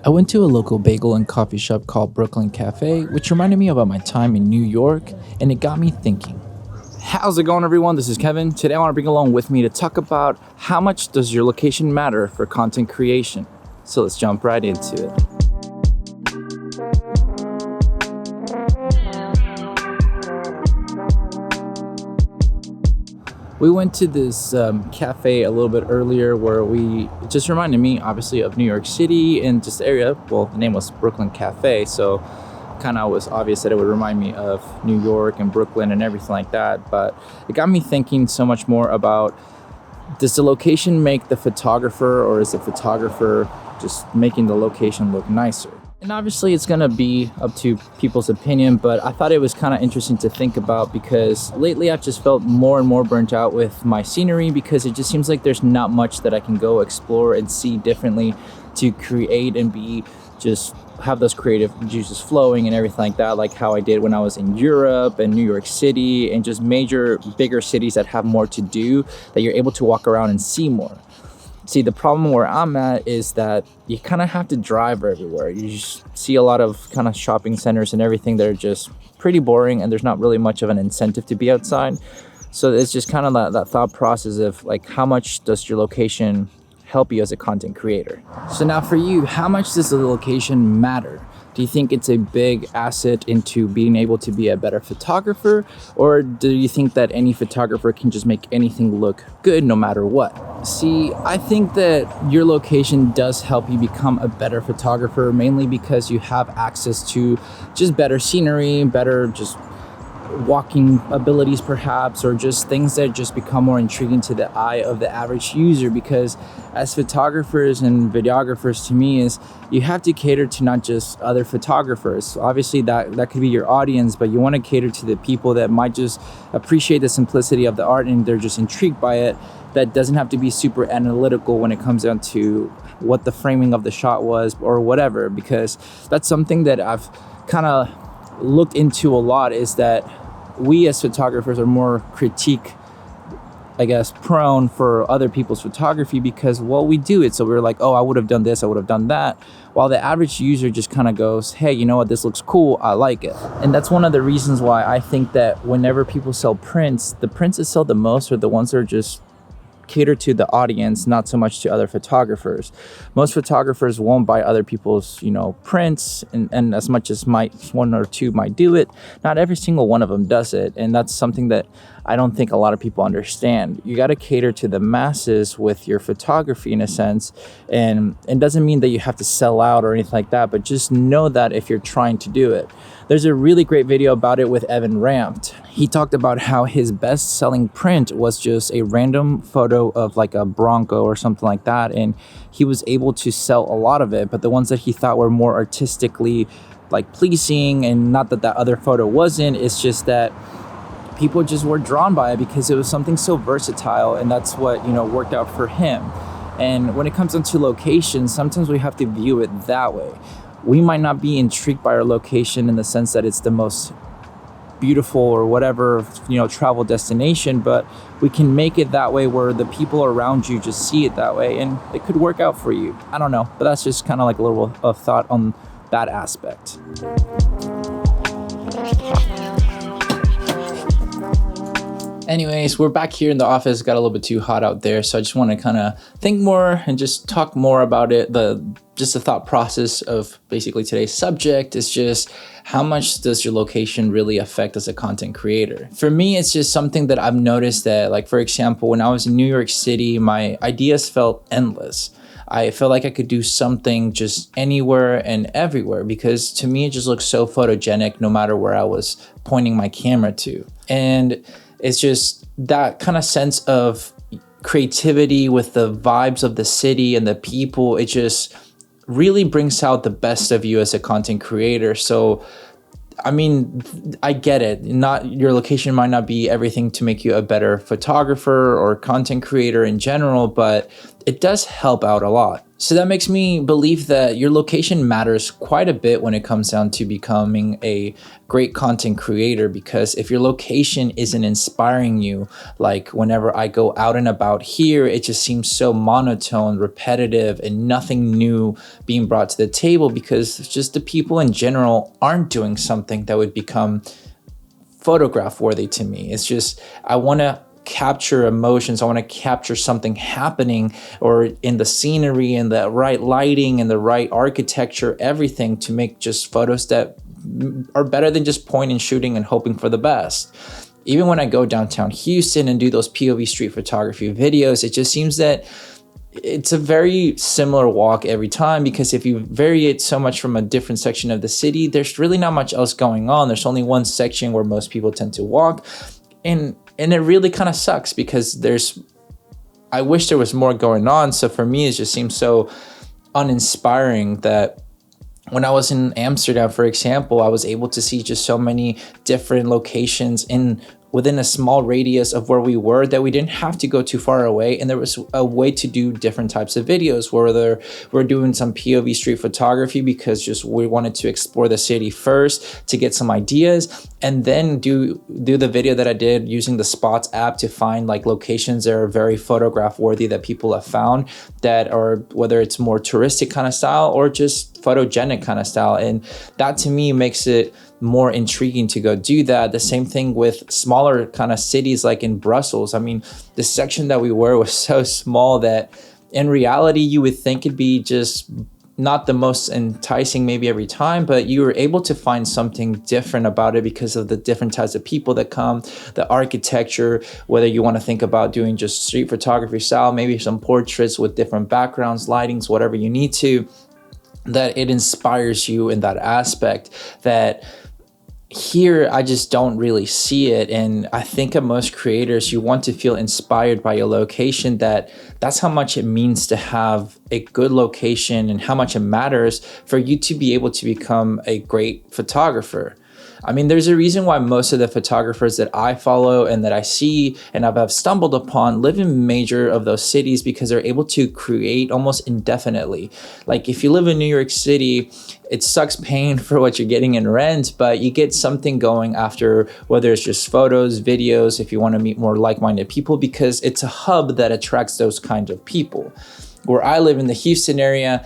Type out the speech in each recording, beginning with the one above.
I went to a local bagel and coffee shop called Brooklyn Cafe, which reminded me about my time in New York, and it got me thinking. How's it going, everyone? This is Kevin. Today I want to bring along with me to talk about how much does your location matter for content creation. So let's jump right into it. We went to this cafe a little bit earlier where it just reminded me obviously of New York City and just the area. Well, the name was Brooklyn Cafe, so kind of was obvious that it would remind me of New York and Brooklyn and everything like that. But it got me thinking so much more about, does the location make the photographer, or is the photographer just making the location look nicer? And obviously it's gonna be up to people's opinion, but I thought it was kind of interesting to think about because lately I've just felt more and more burnt out with my scenery because it just seems like there's not much that I can go explore and see differently to create and just have those creative juices flowing and everything like that, like how I did when I was in Europe and New York City and just major bigger cities that have more to do, that you're able to walk around and see more. See, the problem where I'm at is that you kind of have to drive everywhere. You just see a lot of kind of shopping centers and everything that are just pretty boring, and there's not really much of an incentive to be outside. So it's just kind of that thought process of like, how much does your location help you as a content creator? So now for you, how much does the location matter? Do you think it's a big asset into being able to be a better photographer? Or do you think that any photographer can just make anything look good no matter what? See, I think that your location does help you become a better photographer, mainly because you have access to just better scenery, better just walking abilities perhaps, or just things that just become more intriguing to the eye of the average user. Because as photographers and videographers, to me, is you have to cater to not just other photographers. Obviously that could be your audience, but you want to cater to the people that might just appreciate the simplicity of the art and they're just intrigued by it. That doesn't have to be super analytical when it comes down to what the framing of the shot was or whatever, because that's something that I've kind of looked into a lot, is that we as photographers are more critique, I guess, prone for other people's photography, because we do it, so we're like, oh, I would have done this, I would have done that, while the average user just kind of goes, hey, you know what, this looks cool, I like it. And that's one of the reasons why I think that whenever people sell prints, the prints that sell the most are the ones that are just cater to the audience, not so much to other photographers. Most photographers won't buy other people's, prints, and as much as one or two might do it, not every single one of them does it. And that's something that I don't think a lot of people understand. You got to cater to the masses with your photography in a sense, and it doesn't mean that you have to sell out or anything like that, but just know that if you're trying to do it. There's a really great video about it with Evan Rampt. He talked about how his best-selling print was just a random photo of like a Bronco or something like that, and he was able to sell a lot of it, but the ones that he thought were more artistically like pleasing, and not that other photo wasn't, it's just that people just were drawn by it because it was something so versatile, and that's what worked out for him. And when it comes into location, sometimes we have to view it that way. We might not be intrigued by our location in the sense that it's the most beautiful or whatever, travel destination, but we can make it that way where the people around you just see it that way, and it could work out for you. I don't know, but that's just kind of like a little of thought on that aspect. Anyways, we're back here in the office. It got a little bit too hot out there, so I just want to kind of think more and just talk more about it. The thought process of basically today's subject is just, how much does your location really affect as a content creator? For me, it's just something that I've noticed that, like, for example, when I was in New York City, my ideas felt endless. I felt like I could do something just anywhere and everywhere, because to me, it just looked so photogenic no matter where I was pointing my camera to. And it's just that kind of sense of creativity with the vibes of the city and the people. It just really brings out the best of you as a content creator. So, I mean, I get it. Your location might not be everything to make you a better photographer or content creator in general, but it does help out a lot. So that makes me believe that your location matters quite a bit when it comes down to becoming a great content creator, because if your location isn't inspiring you, like whenever I go out and about here, it just seems so monotone, repetitive, and nothing new being brought to the table, because just the people in general aren't doing something that would become photograph worthy to me. It's just, I want to capture emotions. I want to capture something happening, or in the scenery and the right lighting and the right architecture, everything, to make just photos that are better than just point and shooting and hoping for the best. Even when I go downtown Houston and do those POV street photography videos, it just seems that it's a very similar walk every time, because if you vary it so much from a different section of the city, there's really not much else going on. There's only one section where most people tend to walk, and it really kind of sucks, because I wish there was more going on. So for me, it just seems so uninspiring that when I was in Amsterdam, for example, I was able to see just so many different locations within a small radius of where we were, that we didn't have to go too far away. And there was a way to do different types of videos, whether we're doing some POV street photography because just we wanted to explore the city first to get some ideas, and then do the video that I did using the Spots app to find like locations that are very photograph worthy that people have found, that are, whether it's more touristic kind of style or just photogenic kind of style. And that to me makes it more intriguing to go do that. The same thing with smaller kind of cities like in Brussels. I mean, the section that we were was so small that in reality, you would think it'd be just not the most enticing maybe every time, but you were able to find something different about it because of the different types of people that come, the architecture, whether you want to think about doing just street photography style, maybe some portraits with different backgrounds, lightings, whatever you need to, that it inspires you in that aspect. That here, I just don't really see it. And I think of most creators, you want to feel inspired by your location. That's how much it means to have a good location, and how much it matters for you to be able to become a great photographer. I mean, there's a reason why most of the photographers that I follow and that I see and I've stumbled upon live in major of those cities, because they're able to create almost indefinitely. Like if you live in New York City, it sucks paying for what you're getting in rent, but you get something going after, whether it's just photos, videos, if you want to meet more like-minded people, because it's a hub that attracts those kinds of people. Where I live in the Houston area,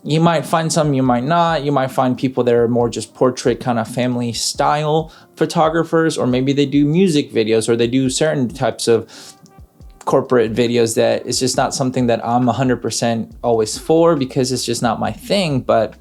you might find some, you might not. You might find people that are more just portrait kind of family style photographers, or maybe they do music videos, or they do certain types of corporate videos that is just not something that I'm 100% always for, because it's just not my thing. But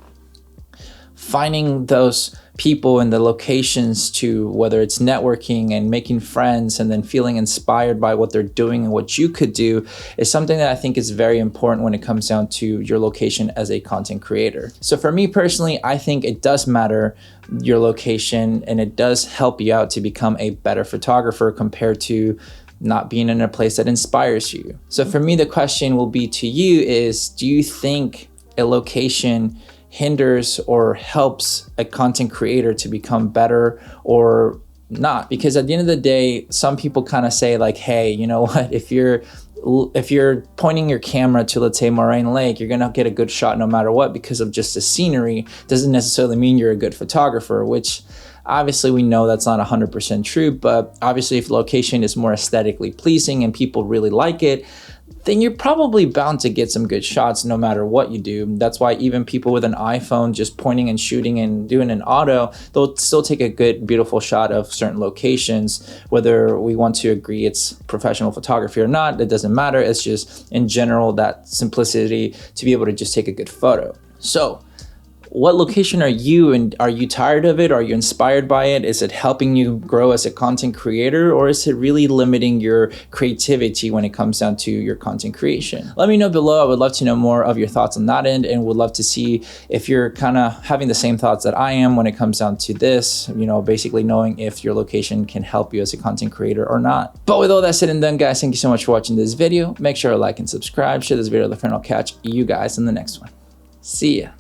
finding those people and the locations to, whether it's networking and making friends and then feeling inspired by what they're doing and what you could do, is something that I think is very important when it comes down to your location as a content creator. So for me personally, I think it does matter, your location, and it does help you out to become a better photographer compared to not being in a place that inspires you. So for me, the question will be to you is, do you think a location hinders or helps a content creator to become better or not? Because at the end of the day, some people kind of say like, hey, you know what, if you're pointing your camera to, let's say, Moraine Lake, you're gonna get a good shot no matter what because of just the scenery. Doesn't necessarily mean you're a good photographer, which obviously we know that's not 100% true. But obviously if the location is more aesthetically pleasing and people really like it, then you're probably bound to get some good shots no matter what you do. That's why even people with an iPhone just pointing and shooting and doing an auto, they'll still take a good, beautiful shot of certain locations. Whether we want to agree it's professional photography or not, it doesn't matter. It's just in general that simplicity to be able to just take a good photo. So what location are you in? Are you tired of it? Are you inspired by it? Is it helping you grow as a content creator, or is it really limiting your creativity when it comes down to your content creation? Let me know below. I would love to know more of your thoughts on that end, and would love to see if you're kind of having the same thoughts that I am when it comes down to this, you know, basically knowing if your location can help you as a content creator or not. But with all that said and done, guys, thank you so much for watching this video. Make sure to like and subscribe, share this video with a friend. I'll catch you guys in the next one. See ya.